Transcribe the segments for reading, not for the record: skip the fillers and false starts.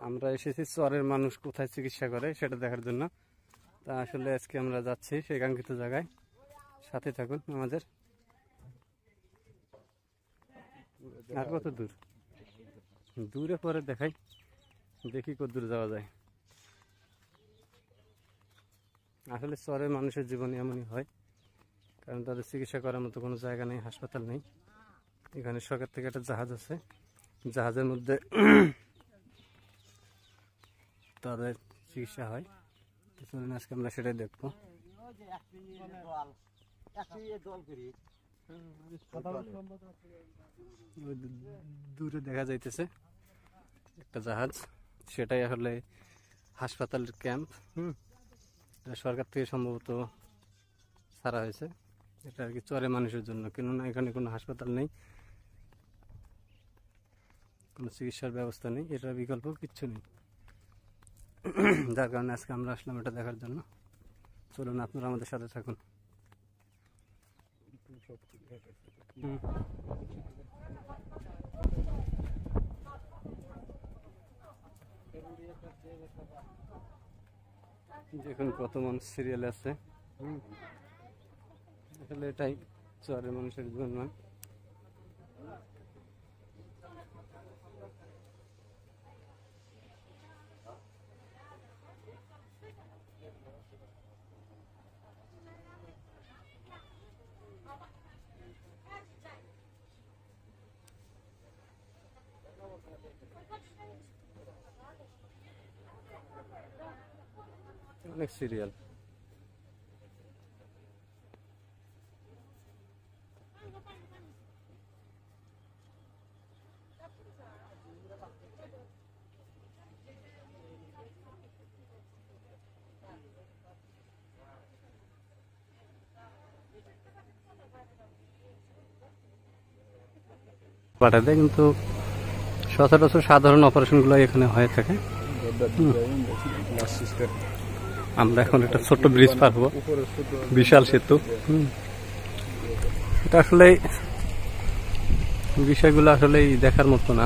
আমরা এসেছি চরের মানুষ কোথায় চিকিৎসা করে সেটা দেখার জন্য। তা আসলে আজকে আমরা যাচ্ছি সেই কাঙ্ক্ষিত জায়গায়, সাথে থাকুন আমাদের। আর কত দূর? দূরে পরে দেখাই, দেখি কত দূর যাওয়া যায়। আসলে চরের মানুষের জীবন এমনই হয়, কারণ তাদের চিকিৎসা করার মতো কোনো জায়গা নেই, হাসপাতাল নেই। এখানে সরকার থেকে একটা জাহাজ আছে, জাহাজের মধ্যে তাদের চিকিৎসা হয়। চলুন আজকে আমরা সেটাই দেখবো। দূরে দেখা যাইতেছে একটা জাহাজ, সেটাই আসলে হাসপাতালের ক্যাম্প। সরকার থেকে সম্ভবত ছাড়া হয়েছে এটা আর কি চরের মানুষের জন্য, কেননা এখানে কোনো হাসপাতাল নেই, কোনো চিকিৎসার ব্যবস্থা নেই, এটার বিকল্প কিচ্ছু নেই। যার কারণে আজকে আমরা আসলাম এটা দেখার জন্য। চলুন আপনারা আমাদের সাথে থাকুন। দেখুন কত মানুষ সিরিয়ালে আছে। আসলে এটাই চরের মানুষের জন্য। অনেক সিরিয়াল। পাঠাতে কিন্তু সচরাচর সাধারণ অপারেশনগুলো এখানে হয়ে থাকে। আমরা এখন একটা ছোট্ট ব্রিজ পার হবো, বিশাল সেতু। এটা আসলে বিষয়গুলো আসলে দেখার মতো না,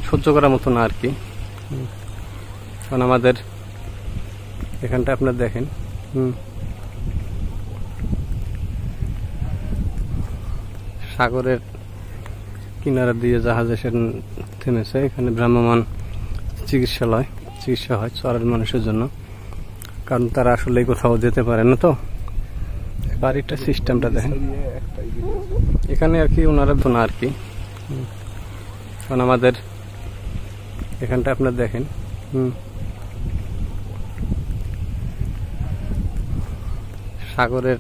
সহ্য করার মতো না আর কি। কারণ আমাদের এখানটা আপনার দেখেন, সাগরের কিনারা দিয়ে জাহাজ এসে থেমেছে। এখানে ভ্রাম্যমাণ চিকিৎসালয়, চিকিৎসা হয় চরের মানুষের জন্য, কারণ তারা আসলে কোথাও যেতে পারে না। তো বাড়িটা সিস্টেমটা দেখেন, এখানে আর কি ওনারা তো না আর কি। কারণ আমাদের এখানটা আপনার দেখেন, সাগরের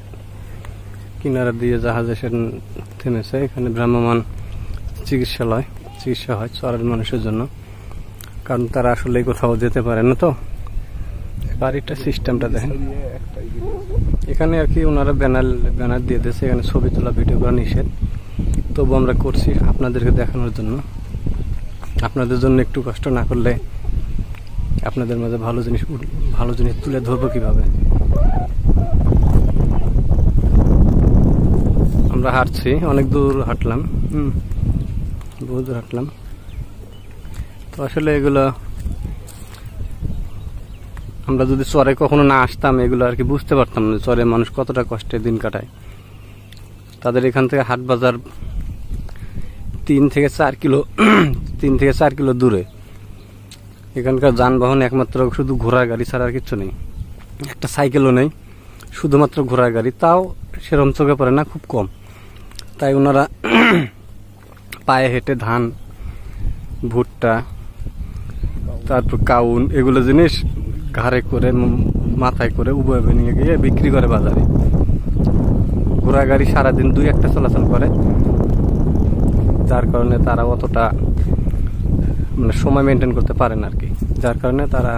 কিনারা দিয়ে জাহাজ এসে থেমেছে। এখানে ভ্রাম্যমাণ চিকিৎসালয়, চিকিৎসা হয় চরের মানুষের জন্য, কারণ তারা আসলে কোথাও যেতে পারে না। তো বাড়িটা সিস্টেমটা দেখেন, এখানে আর কি ওনারা ব্যানার দিয়ে দিয়েছে, এখানে ছবি তোলা ভিডিও করা নিষেধ। তবু আমরা করছি আপনাদেরকে দেখানোর জন্য। আপনাদের জন্য একটু কষ্ট না করলে আপনাদের মাঝে ভালো জিনিস তুলে ধরবো কিভাবে? আমরা হাঁটছি, অনেক দূর হাঁটলাম, বহু দূর হাঁটলাম। তো আসলে এগুলো আমরা যদি চরে কখনো না আসতাম, এগুলো আর কি বুঝতে পারতাম না চরে মানুষ কতটা কষ্টে দিন কাটায়। তাদের এখান থেকে হাট বাজার 3 থেকে 4 কিলো দূরে। এখানকার যানবাহন একমাত্র শুধু ঘোড়ার গাড়ি ছাড়া আর কিচ্ছু নেই, একটা সাইকেলও নেই, শুধুমাত্র ঘোড়ার গাড়ি, তাও সেরকম চোখে পড়ে না, খুব কম। তাই ওনারা পায়ে হেঁটে ধান, ভুট্টা, তারপর কাউন, এগুলো জিনিস ঘাড়ে করে মাথায় করে উভয় নিয়ে গিয়ে বিক্রি করে বাজারে। ঘোড়া গাড়ি সারাদিন 2-1টা চলাচল করে, যার কারণে তারা অতটা মানে সময় মেনটেন করতে পারে না আর কি। যার কারণে তারা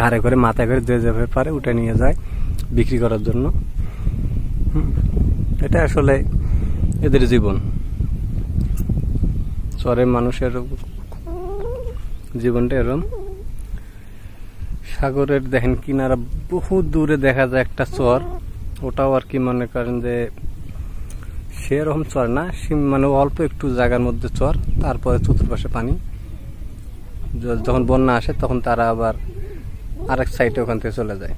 ঘাড়ে করে মাথায় করে যে যেভাবে পারে উঠে নিয়ে যায় বিক্রি করার জন্য। এটা আসলে এদের জীবন। চরের মানুষের জীবনটা এরকম। সাগরের দেখেন কিনারা বহু দূরে দেখা যায় একটা চর, ওটাও আর কি মনে করেন যে 4-5 সেরকম চর না, মানে অল্প একটু জায়গার মধ্যে চর, তারপরে চতুর্পাশে পানি। যখন বন্যা আসে তখন তারা আবার আরেক সাইডে ওখান থেকে চলে যায়।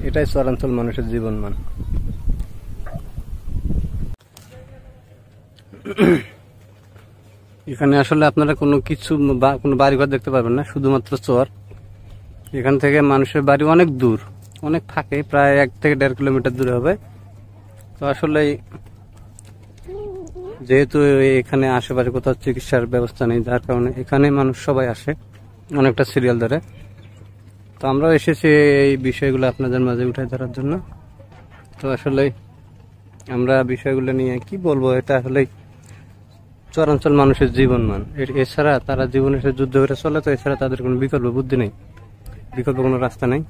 এটাই চরাঞ্চল মানুষের জীবনমান। এখানে আসলে আপনারা কোনো কিছু বা কোনো বাড়িঘর দেখতে পারবেন না, শুধুমাত্র চর। এখান থেকে মানুষের বাড়ি অনেক দূর, অনেক ফাঁকে, প্রায় 1 থেকে 1.5 কিলোমিটার দূরে হবে। তো আসলে যেহেতু এখানে আশেপাশে কোথাও চিকিৎসার ব্যবস্থা নেই, যার কারণে এখানে মানুষ সবাই আসে অনেকটা সিরিয়াল ধরে। তো আমরাও এসেছি এই বিষয়গুলো আপনাদের মাঝে উঠে ধরার জন্য। তো আসলে আমরা বিষয়গুলো নিয়ে কি বলবো, এটা আসলে চরাঞ্চল মানুষের জীবনমান। এছাড়া তারা জীবনে যুদ্ধ করে চলে, তো এছাড়া তাদের কোনো বিকল্প বুদ্ধি নেই, বিকল্প কোনো রাস্তা নেই।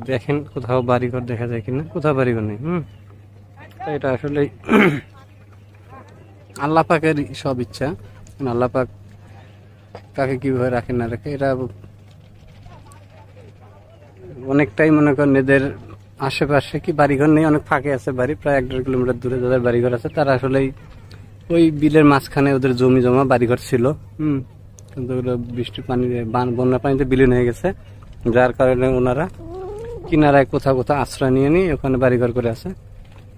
দেখেন কোথাও বাড়িঘর দেখা যায় কিনা, কোথাও বাড়িঘর নেই। এটা আসলে আল্লাহ পাকের সব ইচ্ছা, আল্লাহ পাক কাকে কিভাবে রাখেন না রাখে। এরা অনেকটাই মনে করেন এদের আশেপাশে কি বাড়িঘর নেই, অনেক ফাঁকে আছে বাড়ি, প্রায় 1.5 কিলোমিটার দূরে যাদের বাড়িঘর আছে তারা আসলে ওই বিলের মাঝখানে ওদের জমি জমা বাড়িঘর ছিল। কিন্তু ওগুলো বৃষ্টির পানি, বন্যা পানিতে বিলীন হয়ে গেছে, যার কারণে ওনারা কিনারায় কোথাও কোথাও আশ্রয় নিয়ে নিয়ে ওখানে বাড়িঘর করে আছে।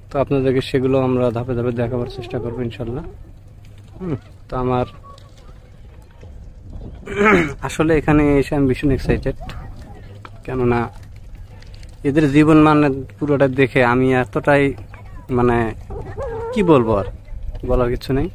তো আপনাদেরকে সেগুলো আমরা ধাপে ধাপে দেখাবার চেষ্টা করবো ইনশাল্লাহ। তো আমার আসলে এখানে এসে আমি ভীষণ এক্সাইটেড, কেননা এদের জীবন মানে পুরোটা দেখে আমি এতটাই, মানে কি বলবো, আর বলার কিছু নেই।